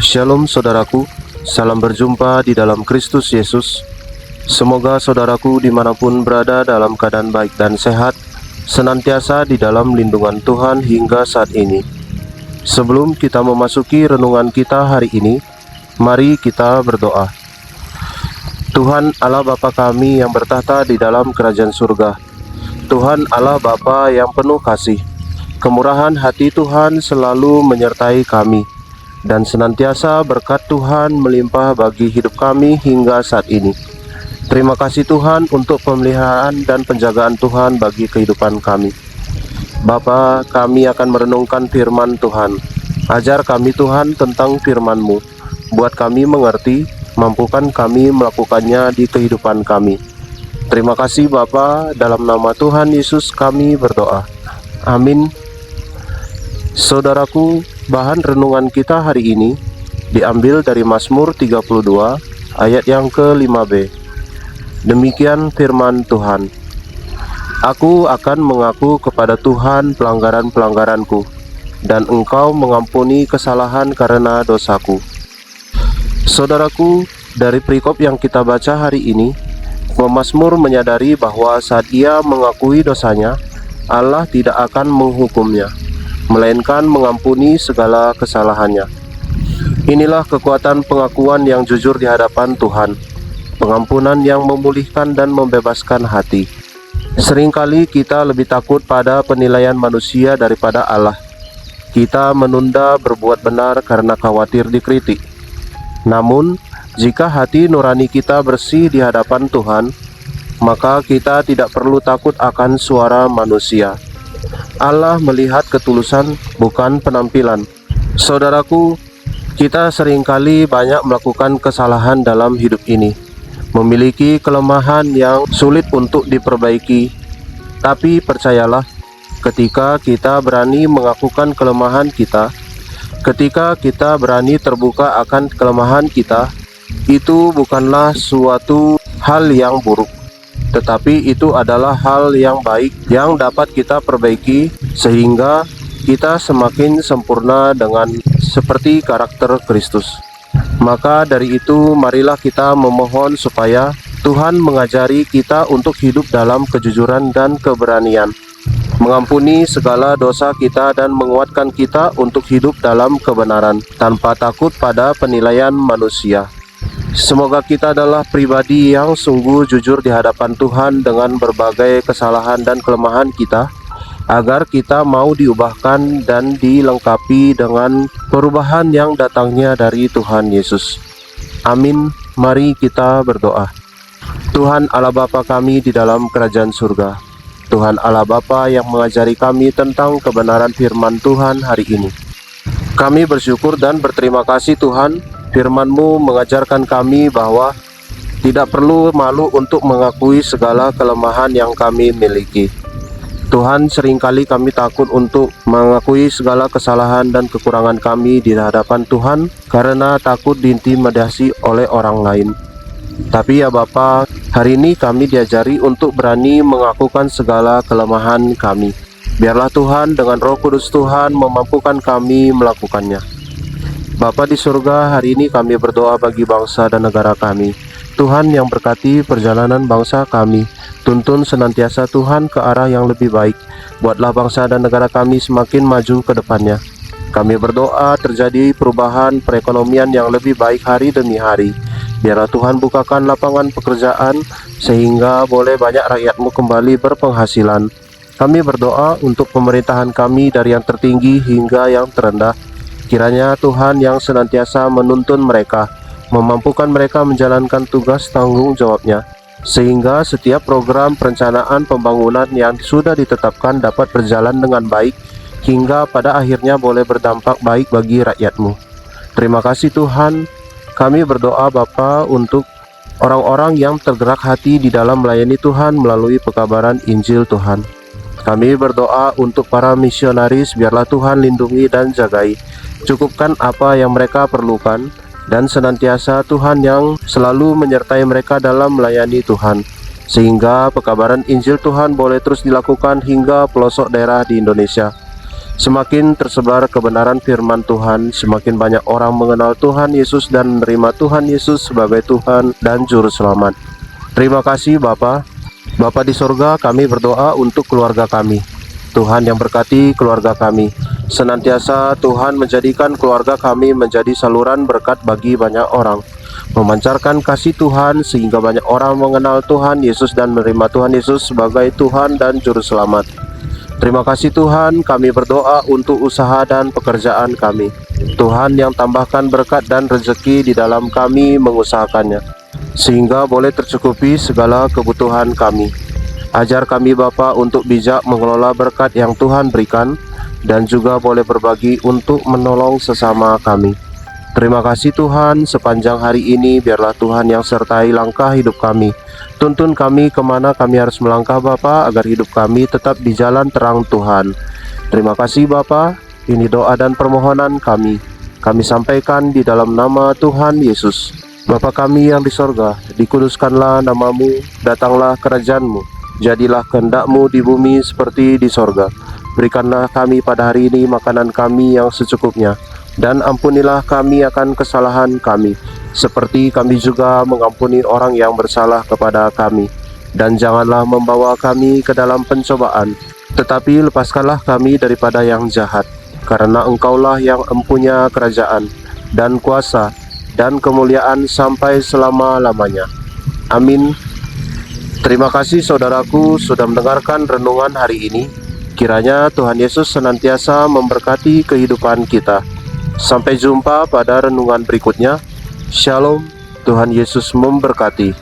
Shalom saudaraku, salam berjumpa di dalam Kristus Yesus. Semoga saudaraku dimanapun berada dalam keadaan baik dan sehat, senantiasa di dalam lindungan Tuhan hingga saat ini. Sebelum kita memasuki renungan kita hari ini, mari kita berdoa. Tuhan Allah Bapa kami yang bertahta di dalam kerajaan surga, Tuhan Allah Bapa yang penuh kasih, kemurahan hati Tuhan selalu menyertai kami, dan senantiasa berkat Tuhan melimpah bagi hidup kami hingga saat ini. Terima kasih Tuhan untuk pemeliharaan dan penjagaan Tuhan bagi kehidupan kami. Bapa, kami akan merenungkan firman Tuhan. Ajar kami Tuhan tentang firman-Mu. Buat kami mengerti, mampukan kami melakukannya di kehidupan kami. Terima kasih Bapa, dalam nama Tuhan Yesus kami berdoa. Amin. Saudaraku, bahan renungan kita hari ini diambil dari Mazmur 32 ayat yang ke-5b. Demikian firman Tuhan. Aku akan mengaku kepada Tuhan pelanggaran-pelanggaranku, dan Engkau mengampuni kesalahan karena dosaku. Saudaraku, dari perikop yang kita baca hari ini, pemazmur menyadari bahwa saat ia mengakui dosanya, Allah tidak akan menghukumnya, melainkan mengampuni segala kesalahannya. Inilah kekuatan pengakuan yang jujur di hadapan Tuhan, pengampunan yang memulihkan dan membebaskan hati. Seringkali kita lebih takut pada penilaian manusia daripada Allah. Kita menunda berbuat benar karena khawatir dikritik. Namun, jika hati nurani kita bersih di hadapan Tuhan, maka kita tidak perlu takut akan suara manusia. Allah melihat ketulusan, bukan penampilan. Saudaraku, kita seringkali banyak melakukan kesalahan dalam hidup ini, memiliki kelemahan yang sulit untuk diperbaiki. Tapi percayalah, ketika kita berani mengakukan kelemahan kita, ketika kita berani terbuka akan kelemahan kita, itu bukanlah suatu hal yang buruk, tetapi itu adalah hal yang baik yang dapat kita perbaiki sehingga kita semakin sempurna dengan seperti karakter Kristus. Maka dari itu, marilah kita memohon supaya Tuhan mengajari kita untuk hidup dalam kejujuran dan keberanian, mengampuni segala dosa kita dan menguatkan kita untuk hidup dalam kebenaran tanpa takut pada penilaian manusia. Semoga kita adalah pribadi yang sungguh jujur di hadapan Tuhan dengan berbagai kesalahan dan kelemahan kita, agar kita mau diubahkan dan dilengkapi dengan perubahan yang datangnya dari Tuhan Yesus. Amin. Mari kita berdoa. Tuhan Allah Bapa kami di dalam kerajaan surga, Tuhan Allah Bapa yang mengajari kami tentang kebenaran firman Tuhan hari ini, kami bersyukur dan berterima kasih Tuhan. Firman-Mu mengajarkan kami bahwa tidak perlu malu untuk mengakui segala kelemahan yang kami miliki. Tuhan, seringkali kami takut untuk mengakui segala kesalahan dan kekurangan kami di hadapan Tuhan karena takut diintimidasi oleh orang lain. Tapi ya Bapa, hari ini kami diajari untuk berani mengakukan segala kelemahan kami. Biarlah Tuhan dengan Roh Kudus Tuhan memampukan kami melakukannya. Bapa di surga, hari ini kami berdoa bagi bangsa dan negara kami. Tuhan yang berkati perjalanan bangsa kami, tuntun senantiasa Tuhan ke arah yang lebih baik. Buatlah bangsa dan negara kami semakin maju ke depannya. Kami berdoa terjadi perubahan perekonomian yang lebih baik hari demi hari. Biarlah Tuhan bukakan lapangan pekerjaan sehingga boleh banyak rakyat-Mu kembali berpenghasilan. Kami berdoa untuk pemerintahan kami dari yang tertinggi hingga yang terendah. Kiranya Tuhan yang senantiasa menuntun mereka, memampukan mereka menjalankan tugas tanggung jawabnya, sehingga setiap program perencanaan pembangunan yang sudah ditetapkan dapat berjalan dengan baik, hingga pada akhirnya boleh berdampak baik bagi rakyat-Mu. Terima kasih Tuhan. Kami berdoa Bapa untuk orang-orang yang tergerak hati di dalam melayani Tuhan melalui pekabaran Injil Tuhan. Kami berdoa untuk para misionaris, biarlah Tuhan lindungi dan jagai. Cukupkan apa yang mereka perlukan, dan senantiasa Tuhan yang selalu menyertai mereka dalam melayani Tuhan, sehingga pekabaran Injil Tuhan boleh terus dilakukan hingga pelosok daerah di Indonesia. Semakin tersebar kebenaran firman Tuhan, semakin banyak orang mengenal Tuhan Yesus dan menerima Tuhan Yesus sebagai Tuhan dan Juru Selamat. Terima kasih Bapa. Bapa di sorga, kami berdoa untuk keluarga kami. Tuhan yang berkati keluarga kami. Senantiasa Tuhan menjadikan keluarga kami menjadi saluran berkat bagi banyak orang. Memancarkan kasih Tuhan sehingga banyak orang mengenal Tuhan Yesus dan menerima Tuhan Yesus sebagai Tuhan dan Juru Selamat. Terima kasih Tuhan, kami berdoa untuk usaha dan pekerjaan kami. Tuhan yang tambahkan berkat dan rezeki di dalam kami mengusahakannya, sehingga boleh tercukupi segala kebutuhan kami. Ajar kami Bapa untuk bijak mengelola berkat yang Tuhan berikan, dan juga boleh berbagi untuk menolong sesama kami. Terima kasih Tuhan, sepanjang hari ini biarlah Tuhan yang sertai langkah hidup kami. Tuntun kami kemana kami harus melangkah Bapa, agar hidup kami tetap di jalan terang Tuhan. Terima kasih Bapa, ini doa dan permohonan kami. Kami sampaikan di dalam nama Tuhan Yesus. Bapa kami yang di sorga, dikuduskanlah namamu, datanglah kerajaan-Mu. Jadilah kehendak-Mu di bumi seperti di sorga. Berikanlah kami pada hari ini makanan kami yang secukupnya. Dan ampunilah kami akan kesalahan kami, seperti kami juga mengampuni orang yang bersalah kepada kami. Dan janganlah membawa kami ke dalam pencobaan, tetapi lepaskanlah kami daripada yang jahat. Karena Engkaulah yang empunya kerajaan, dan kuasa, dan kemuliaan sampai selama-lamanya. Amin. Terima kasih saudaraku sudah mendengarkan renungan hari ini. Kiranya Tuhan Yesus senantiasa memberkati kehidupan kita. Sampai jumpa pada renungan berikutnya. Shalom, Tuhan Yesus memberkati.